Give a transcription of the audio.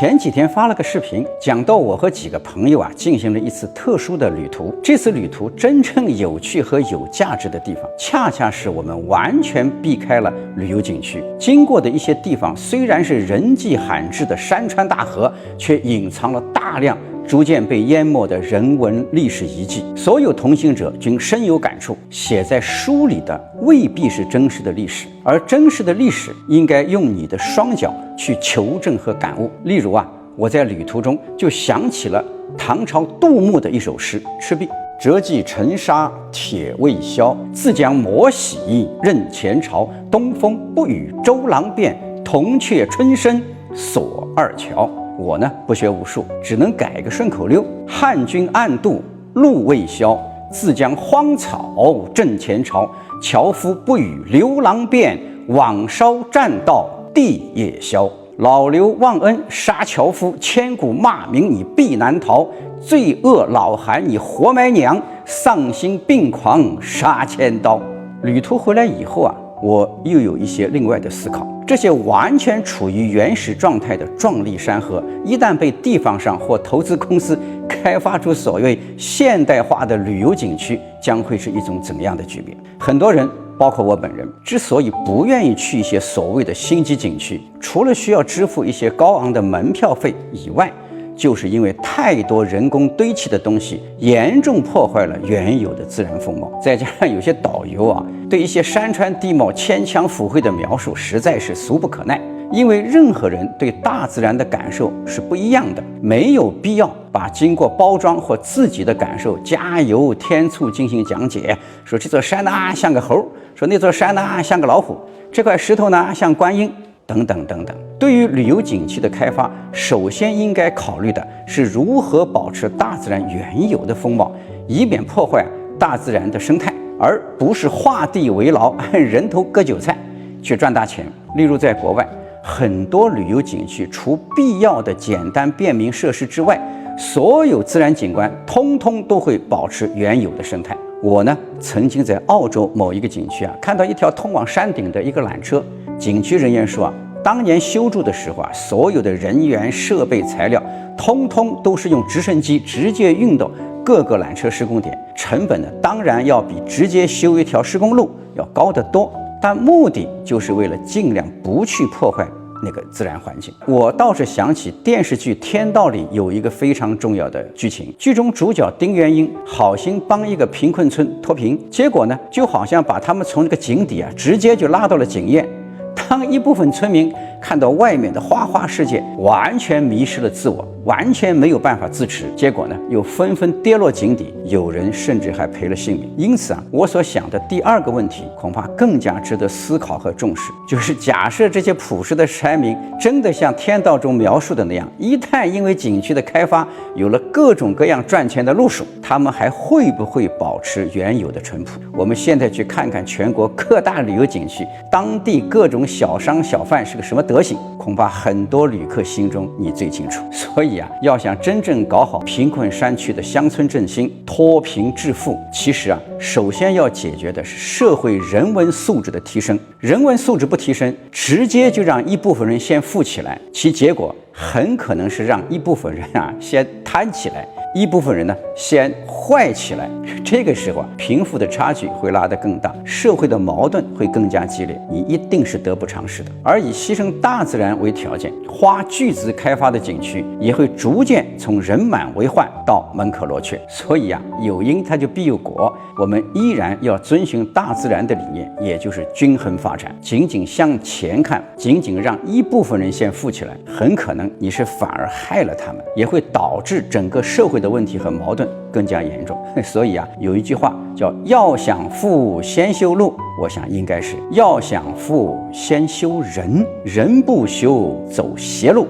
前几天发了个视频，讲到我和几个朋友进行了一次特殊的旅途。这次旅途真正有趣和有价值的地方，恰恰是我们完全避开了旅游景区，经过的一些地方虽然是人迹罕至的山川大河，却隐藏了大量逐渐被淹没的人文历史遗迹。所有同行者均深有感触，写在书里的未必是真实的历史，而真实的历史应该用你的双脚去求证和感悟。例如我在旅途中就想起了唐朝杜牧的一首诗《赤壁》：折戟沉沙铁未销，自将磨洗认前朝。东风不与周郎便，铜雀春深锁二乔。我呢不学无术，只能改个顺口溜：汉军暗渡路未消，自将荒草震前朝。樵夫不与刘郎便，网烧栈道地也销。老刘忘恩杀樵夫，千古骂名你必难逃。罪恶老韩你活埋娘，丧心病狂杀千刀。旅途回来以后我又有一些另外的思考。这些完全处于原始状态的壮丽山河，一旦被地方上或投资公司开发出所谓现代化的旅游景区，将会是一种怎样的局面？很多人包括我本人之所以不愿意去一些所谓的星级景区，除了需要支付一些高昂的门票费以外，就是因为太多人工堆砌的东西严重破坏了原有的自然风貌，再加上有些导游对一些山川地貌牵强附会的描述实在是俗不可耐。因为任何人对大自然的感受是不一样的，没有必要把经过包装或自己的感受加油添醋进行讲解，说这座山像个猴，说那座山像个老虎，这块石头像观音等等等等。对于旅游景区的开发，首先应该考虑的是如何保持大自然原有的风貌，以免破坏大自然的生态，而不是画地为牢，按人头割韭菜去赚大钱。例如在国外，很多旅游景区除必要的简单便民设施之外，所有自然景观通通都会保持原有的生态。我呢曾经在澳洲某一个景区看到一条通往山顶的一个缆车，景区人员说当年修筑的时候所有的人员设备材料通通都是用直升机直接运到各个缆车施工点，成本呢当然要比直接修一条施工路要高得多，但目的就是为了尽量不去破坏那个自然环境。我倒是想起电视剧《天道》里有一个非常重要的剧情，剧中主角丁元英好心帮一个贫困村脱贫，结果呢就好像把他们从这个井底直接就拉到了井沿。当一部分村民看到外面的花花世界，完全迷失了自我，完全没有办法自持，结果呢又纷纷跌落井底，有人甚至还赔了性命。因此我所想的第二个问题恐怕更加值得思考和重视，就是假设这些朴实的山民真的像天道中描述的那样，一旦因为景区的开发有了各种各样赚钱的路数，他们还会不会保持原有的淳朴？我们现在去看看全国各大旅游景区，当地各种小商小贩是个什么德行，恐怕很多旅客心中你最清楚。所以要想真正搞好贫困山区的乡村振兴，脱贫致富，其实首先要解决的是社会人文素质的提升。人文素质不提升，直接就让一部分人先富起来，其结果很可能是让一部分人先贪起来，一部分人呢先坏起来。这个时候贫富的差距会拉得更大，社会的矛盾会更加激烈，你一定是得不偿失的。而以牺牲大自然为条件，花巨资开发的景区也会逐渐从人满为患到门可罗雀。所以有因它就必有果，我们依然要遵循大自然的理念，也就是均衡发展。仅仅向前看，仅仅让一部分人先富起来，很可能你是反而害了他们，也会导致整个社会的问题和矛盾更加严重。所以有一句话叫要想富先修路，我想应该是要想富先修人，人不修走邪路。